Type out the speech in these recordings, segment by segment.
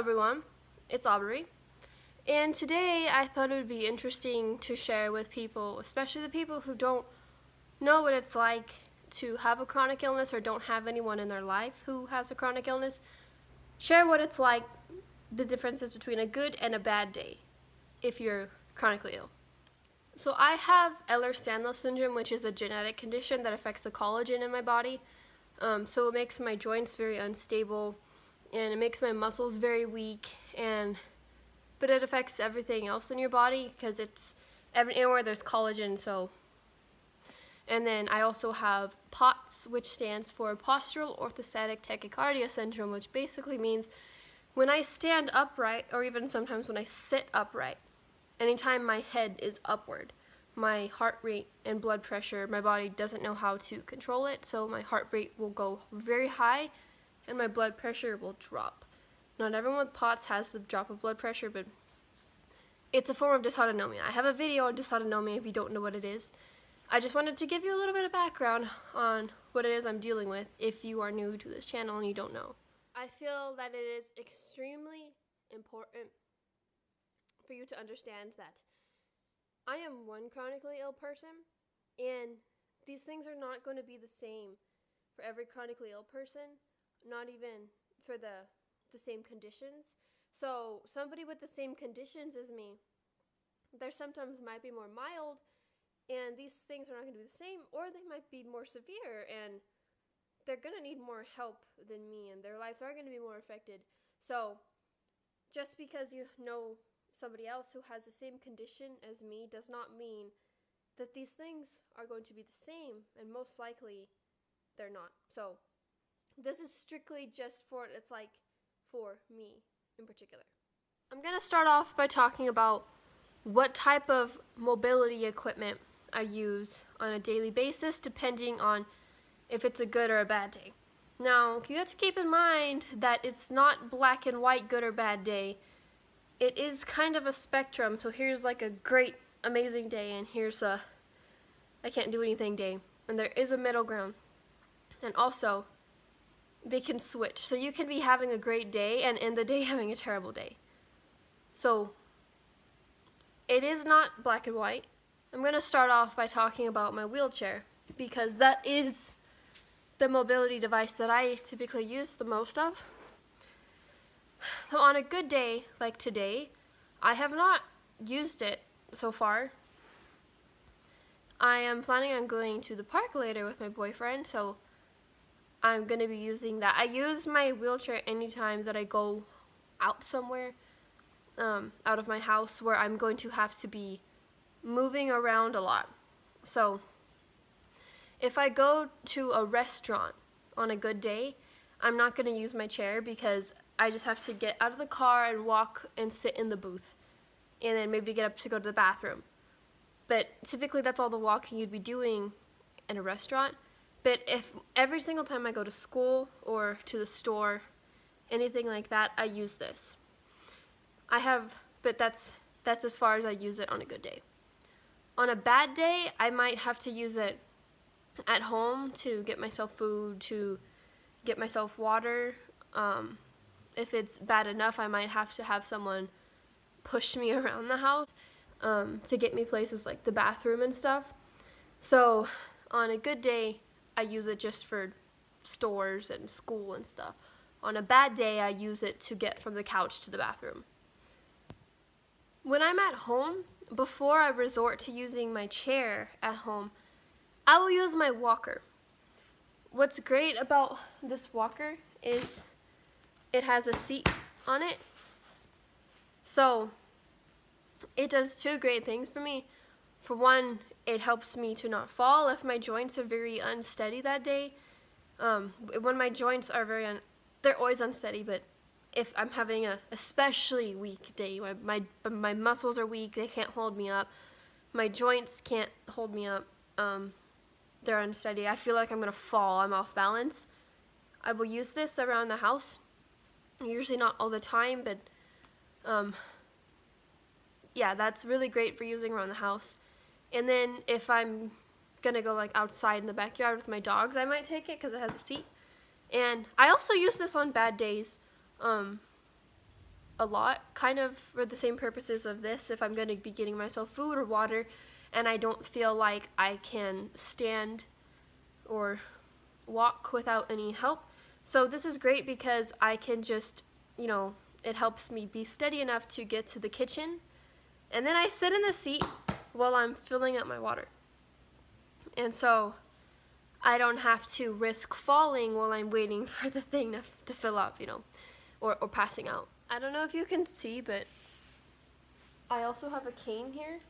everyone, it's Aubrey, and today I thought it would be interesting to share with people, especially the people who don't know what it's like to have a chronic illness or don't have anyone in their life who has a chronic illness, share what it's like, the differences between a good and a bad day if you're chronically ill. So I have Ehlers-Danlos syndrome, which is a genetic condition that affects the collagen in my body. So it makes my joints very unstable, and it makes my muscles very weak, but it affects everything else in your body because it's anywhere there's collagen. And then I also have POTS, which stands for Postural orthostatic tachycardia syndrome, which basically means when I stand upright, or even sometimes when I sit upright, anytime my head is upward, my heart rate and blood pressure, my body doesn't know how to control it, so my heart rate will go very high and my blood pressure will drop. Not everyone with POTS has the drop of blood pressure, but it's a form of dysautonomia. I have a video on dysautonomia if you don't know what it is. I just wanted to give you a little bit of background on what it is I'm dealing with if you are new to this channel and you don't know. I feel that it is extremely important for you to understand that I am one chronically ill person, and these things are not going to be the same for every chronically ill person, not even for the same conditions. So somebody with the same conditions as me, their symptoms might be more mild, and these things are not going to be the same, or they might be more severe, and they're going to need more help than me, and their lives are going to be more affected. So just because you know somebody else who has the same condition as me does not mean that these things are going to be the same, and most likely they're not. So this is strictly just for it's like for me in particular. I'm going to start off by talking about what type of mobility equipment I use on a daily basis depending on if it's a good or a bad day. Now, you have to keep in mind that it's not black and white, good or bad day. It is kind of a spectrum. So here's like a great, amazing day, and here's a I can't do anything day. And there is a middle ground. And also, they can switch. So you can be having a great day and end the day having a terrible day. So it is not black and white. I'm going to start off by talking about my wheelchair, because that is the mobility device that I typically use the most of. So on a good day like today, I have not used it so far. I am planning on going to the park later with my boyfriend, so I'm going to be using that. I use my wheelchair anytime that I go out somewhere, out of my house, where I'm going to have to be moving around a lot. So if I go to a restaurant on a good day, I'm not going to use my chair because I just have to get out of the car and walk and sit in the booth, and then maybe get up to go to the bathroom. But typically that's all the walking you'd be doing in a restaurant. But if every single time I go to school or to the store, anything like that, I use this. But that's as far as I use it on a good day. On a bad day, I might have to use it at home to get myself food, to get myself water. If it's bad enough, I might have to have someone push me around the house to get me places like the bathroom and stuff. So on a good day, I use it just for stores and school and stuff. On a bad day, I use it to get from the couch to the bathroom. When I'm at home, before I resort to using my chair at home, I will use my walker. What's great about this walker is it has a seat on it. So it does two great things for me. For one, it helps me to not fall if my joints are very unsteady that day. When my joints are they're always unsteady, but if I'm having a especially weak day, my muscles are weak, they can't hold me up, my joints can't hold me up, they're unsteady, I feel like I'm going to fall, I'm off balance, I will use this around the house. Usually not all the time, but yeah, that's really great for using around the house. And then if I'm going to go like outside in the backyard with my dogs, I might take it because it has a seat. And I also use this on bad days. a lot, kind of for the same purposes of this, if I'm going to be getting myself food or water and I don't feel like I can stand or walk without any help. So this is great because I can just, it helps me be steady enough to get to the kitchen, and then I sit in the seat while I'm filling up my water. And so I don't have to risk falling while I'm waiting for the thing to fill up, or passing out. I don't know if you can see, but I also have a cane here.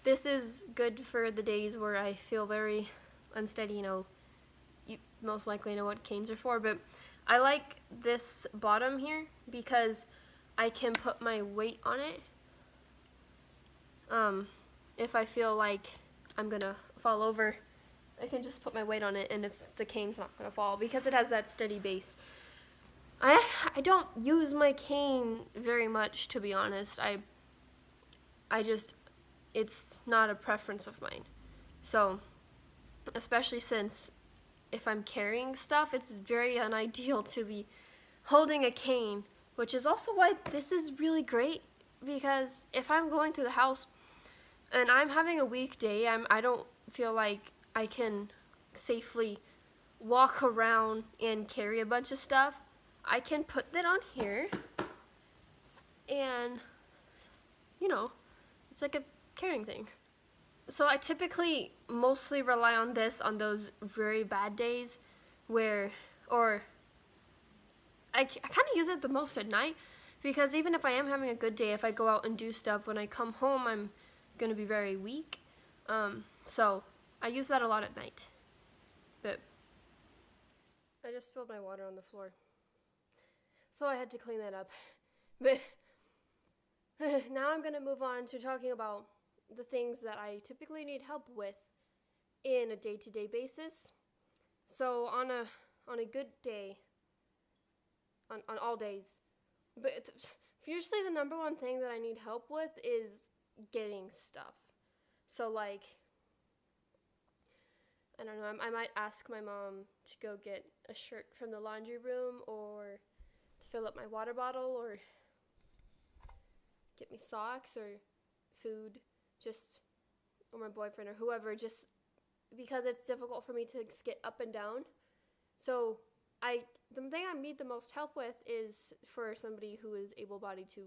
This is good for the days where I feel very unsteady, you most likely know what canes are for, but I like this bottom here because I can put my weight on it. If I feel like I'm gonna fall over, I can just put my weight on it and the cane's not gonna fall because it has that steady base. I don't use my cane very much, to be honest. It's not a preference of mine. So, especially since if I'm carrying stuff, it's very unideal to be holding a cane, which is also why this is really great, because if I'm going through the house and I'm having a weak day, I don't feel like I can safely walk around and carry a bunch of stuff, I can put that on here and, it's like a carrying thing. So I typically mostly rely on this on those very bad days or I kind of use it the most at night, because even if I am having a good day, if I go out and do stuff, when I come home, I'm going to be very weak. So I use that a lot at night. But I just spilled my water on the floor, so I had to clean that up. But now I'm going to move on to talking about the things that I typically need help with in a day-to-day basis. So on a good day, on all days, but usually the number one thing that I need help with is getting stuff. So like, I don't know, I might ask my mom to go get a shirt from the laundry room, or to fill up my water bottle, or get me socks or food, or my boyfriend or whoever, just because it's difficult for me to get up and down. So the thing I need the most help with is for somebody who is able-bodied to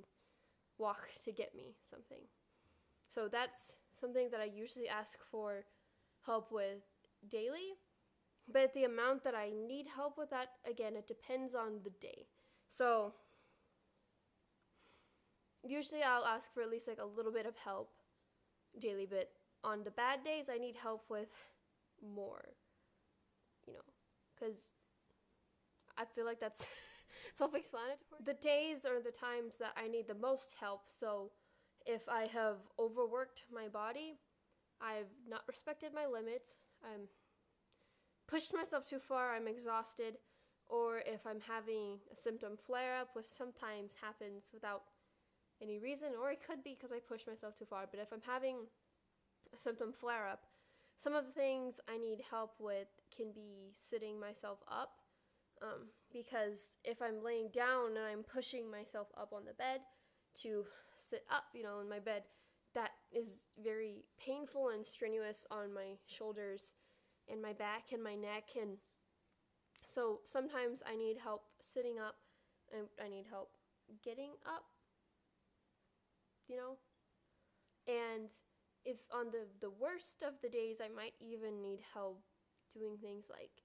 walk to get me something. So that's something that I usually ask for help with daily. But the amount that I need help with that, again, it depends on the day. So usually I'll ask for at least like a little bit of help daily, but on the bad days I need help with more, because I feel like that's self-explanatory. The days are the times that I need the most help. So if I have overworked my body, I've not respected my limits, I'm pushed myself too far, I'm exhausted, or if I'm having a symptom flare-up, which sometimes happens without any reason, or it could be because I pushed myself too far, but if I'm having a symptom flare-up, some of the things I need help with can be sitting myself up, because if I'm laying down and I'm pushing myself up on the bed to sit up, in my bed, that is very painful and strenuous on my shoulders and my back and my neck, and so sometimes I need help sitting up and I need help getting up, and if on the worst of the days, I might even need help doing things like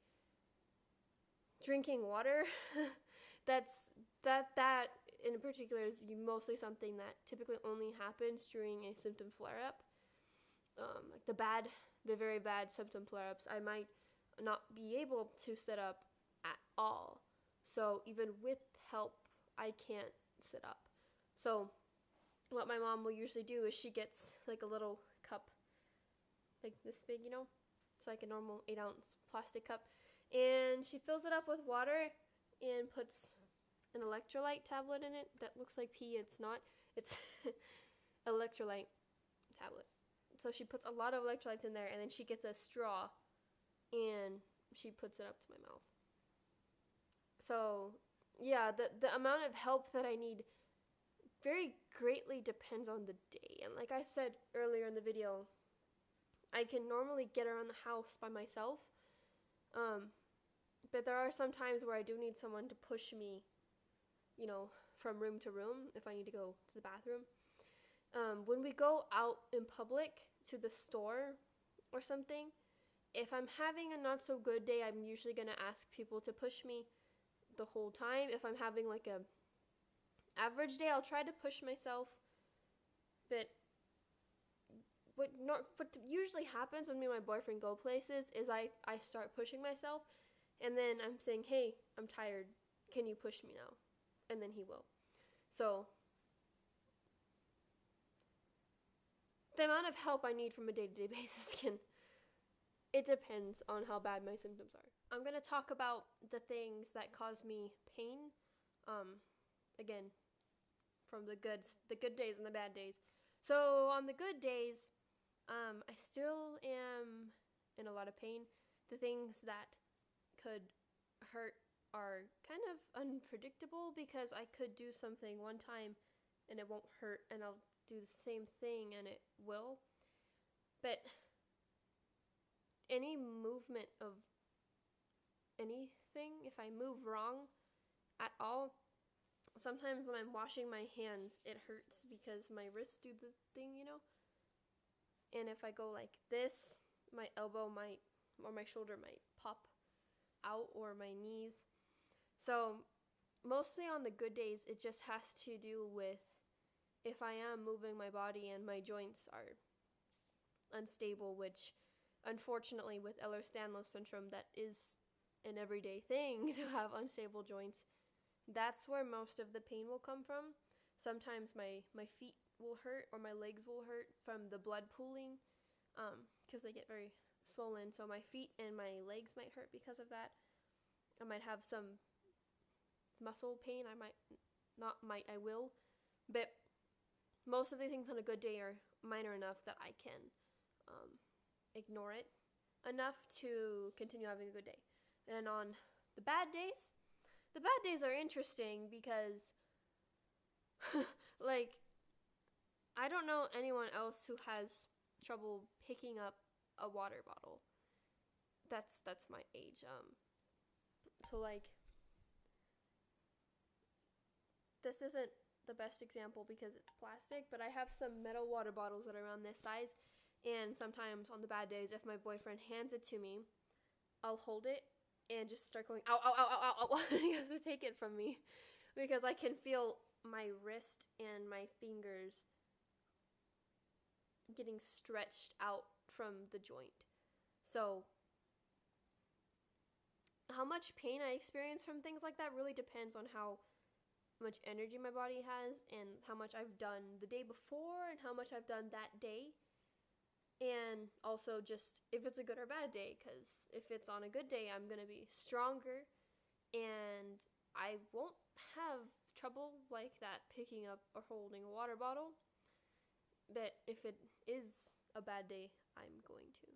drinking water. that in particular is mostly something that typically only happens during a symptom flare-up. Like the very bad symptom flare-ups, I might not be able to sit up at all. So even with help, I can't sit up. So what my mom will usually do is she gets like a little cup, like this big, it's like a normal 8-ounce plastic cup, and she fills it up with water and puts an electrolyte tablet in it that looks like pee. It's not, it's electrolyte tablet. So she puts a lot of electrolytes in there, and then she gets a straw and she puts it up to my mouth. So yeah, the amount of help that I need very greatly depends on the day. And like I said earlier in the video, I can normally get around the house by myself. But there are some times where I do need someone to push me, from room to room if I need to go to the bathroom. When we go out in public to the store or something, if I'm having a not so good day, I'm usually going to ask people to push me the whole time. If I'm having like a average day, I'll try to push myself. But what usually happens when me and my boyfriend go places is I start pushing myself, and then I'm saying, hey, I'm tired, can you push me now? And then he will. So the amount of help I need from a day-to-day basis it depends on how bad my symptoms are. I'm going to talk about the things that cause me pain, again, from the good days and the bad days. So on the good days, I still am in a lot of pain. The things that could hurt are kind of unpredictable because I could do something one time and it won't hurt, and I'll do the same thing and it will. But any movement of anything, if I move wrong at all, sometimes when I'm washing my hands, it hurts because my wrists do the thing, And if I go like this, my elbow might, or my shoulder might pop out, or my knees. So mostly on the good days, it just has to do with if I am moving my body and my joints are unstable, which unfortunately with Ehlers-Danlos syndrome, that is an everyday thing to have unstable joints. That's where most of the pain will come from. Sometimes my feet will hurt or my legs will hurt from the blood pooling because they get very swollen. So my feet and my legs might hurt because of that. I might have some muscle pain. I will. But most of the things on a good day are minor enough that I can ignore it enough to continue having a good day. And on the bad days are interesting because like I don't know anyone else who has trouble picking up a water bottle. That's my age. So like this isn't the best example because it's plastic, but I have some metal water bottles that are around this size, and sometimes on the bad days, if my boyfriend hands it to me, I'll hold it and just start going, ow, ow, ow, ow, ow, ow. He has to take it from me because I can feel my wrist and my fingers getting stretched out from the joint. So how much pain I experience from things like that really depends on how much energy my body has and how much I've done the day before and how much I've done that day. And also just if it's a good or bad day, because if it's on a good day, I'm going to be stronger and I won't have trouble like that picking up or holding a water bottle. But if it is a bad day, I'm going to.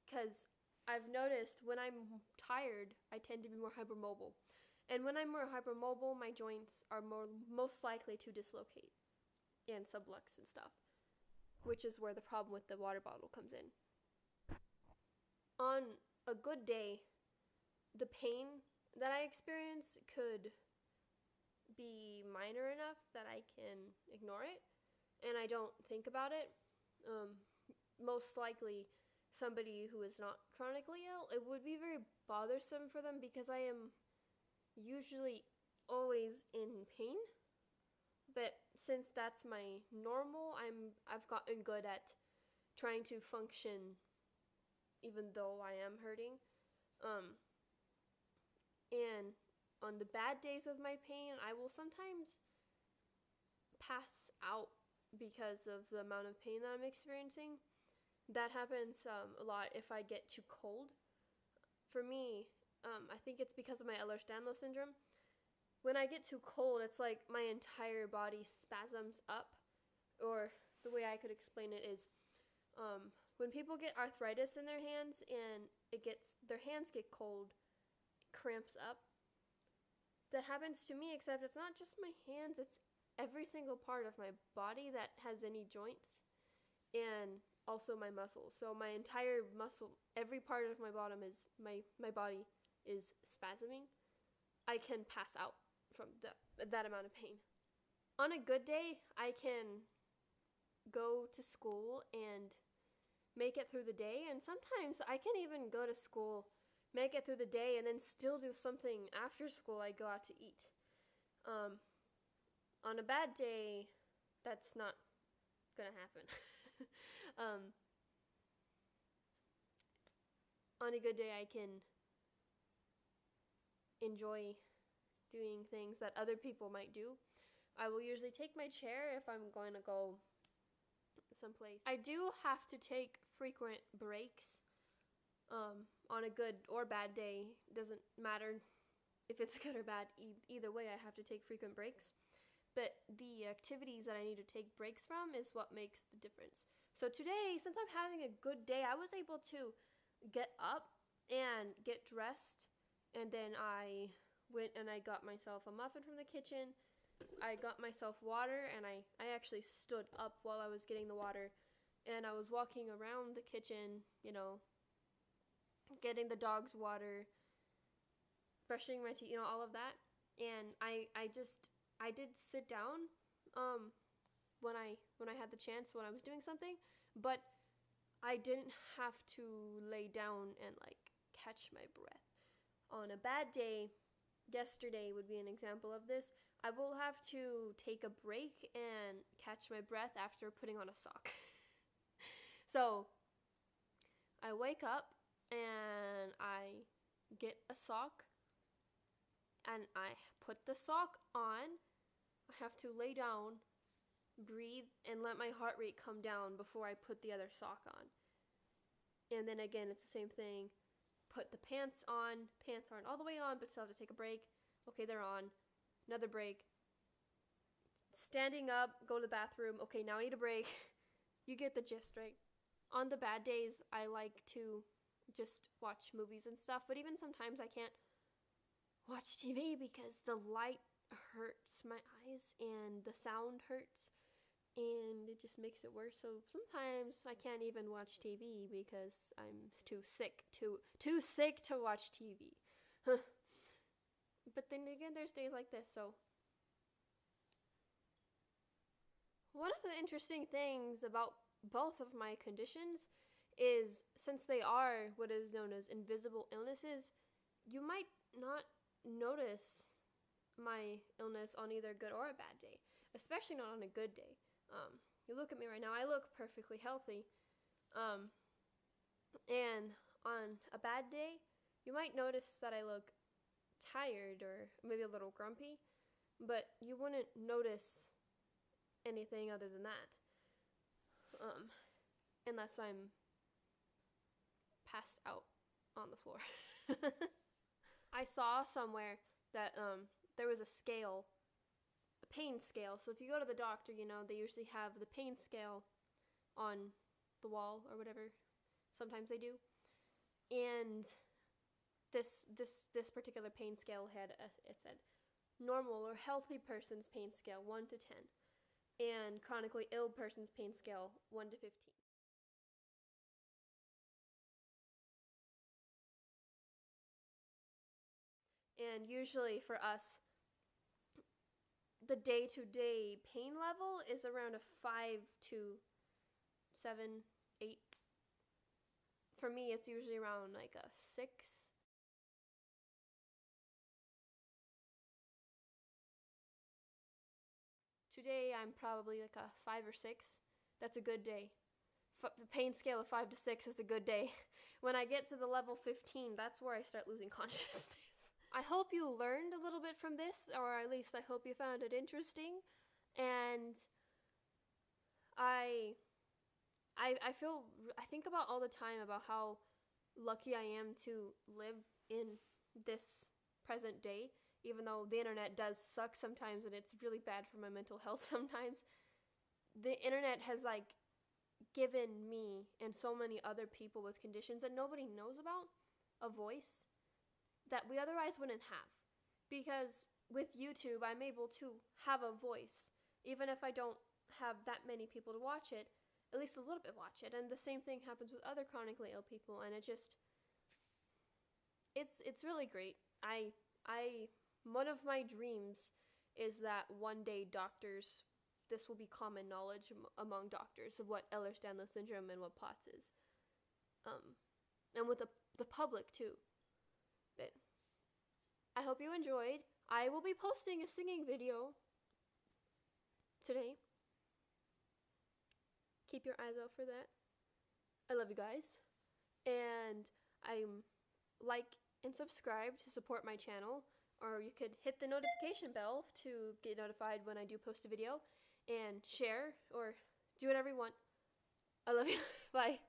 Because I've noticed when I'm tired, I tend to be more hypermobile. And when I'm more hypermobile, my joints are most likely to dislocate and sublux and stuff, which is where the problem with the water bottle comes in. On a good day, the pain that I experience could be minor enough that I can ignore it and I don't think about it. Most likely, somebody who is not chronically ill, it would be very bothersome for them because I am usually always in pain. But since that's my normal, I've gotten good at trying to function even though I am hurting. And on the bad days with my pain, I will sometimes pass out because of the amount of pain that I'm experiencing. That happens a lot if I get too cold. For me, I think it's because of my Ehlers-Danlos syndrome. When I get too cold, it's like my entire body spasms up. Or the way I could explain it is when people get arthritis in their hands and their hands get cold, cramps up. That happens to me, except it's not just my hands, it's every single part of my body that has any joints, and also my muscles. So my entire muscle, every part of my bottom is my body is spasming. I can pass out from that amount of pain. On a good day, I can go to school and make it through the day, and sometimes I can even go to school, make it through the day, and then still do something after school. I go out to eat. On a bad day, that's not gonna happen. On a good day, I can enjoy doing things that other people might do. I will usually take my chair if I'm going to go someplace. I do have to take frequent breaks. On a good or bad day, doesn't matter if it's good or bad. Either way, I have to take frequent breaks. But the activities that I need to take breaks from is what makes the difference. So today, since I'm having a good day, I was able to get up and get dressed, and then I went and I got myself a muffin from the kitchen. I got myself water, and I actually stood up while I was getting the water, and I was walking around the kitchen, getting the dog's water, brushing my teeth, all of that. And I did sit down when I had the chance, when I was doing something, but I didn't have to lay down and catch my breath. On a bad day, yesterday would be an example of this, I will have to take a break and catch my breath after putting on a sock. So I wake up and I get a sock and I put the sock on. I have to lay down, breathe, and let my heart rate come down before I put the other sock on. And then again, it's the same thing. Put the pants on. Pants aren't all the way on, but still have to take a break. Okay, they're on. Another break. Standing up, go to the bathroom. Okay, now I need a break. You get the gist, right? On the bad days, I like to just watch movies and stuff, but even sometimes I can't watch TV because the light hurts my eyes and the sound hurts, and it just makes it worse. So sometimes I can't even watch TV because I'm too sick to watch TV. But then again, there's days like this. So one of the interesting things about both of my conditions is, since they are what is known as invisible illnesses, you might not notice my illness on either a good or a bad day, especially not on a good day. You look at me right now, I look perfectly healthy. And on a bad day, you might notice that I look tired or maybe a little grumpy, but you wouldn't notice anything other than that. Unless I'm passed out on the floor. I saw somewhere that there was a scale, a pain scale. So if you go to the doctor, they usually have the pain scale on the wall or whatever. Sometimes they do. And this particular pain scale it said normal or healthy person's pain scale 1 to 10, and chronically ill person's pain scale 1 to 15. And usually for us, the day-to-day pain level is around a 5 to 7, 8. For me, it's usually around a 6. Today, I'm probably a 5 or 6. That's a good day. The pain scale of 5 to 6 is a good day. When I get to the level 15, that's where I start losing consciousness. I hope you learned a little bit from this, or at least I hope you found it interesting. And I think about all the time about how lucky I am to live in this present day, even though the internet does suck sometimes and it's really bad for my mental health sometimes. The internet has given me and so many other people with conditions that nobody knows about a voice. that we otherwise wouldn't have. Because with YouTube, I'm able to have a voice, even if I don't have that many people to watch it, at least a little bit watch it. And the same thing happens with other chronically ill people, and it's really great. I one of my dreams is that one day this will be common knowledge among doctors of what Ehlers-Danlos syndrome and what POTS is, and with the public too. But I hope you enjoyed. I will be posting a singing video today. Keep your eyes out for that. I love you guys. And like and subscribe to support my channel, or you could hit the notification bell to get notified when I do post a video, and share or do whatever you want. I love you. Bye.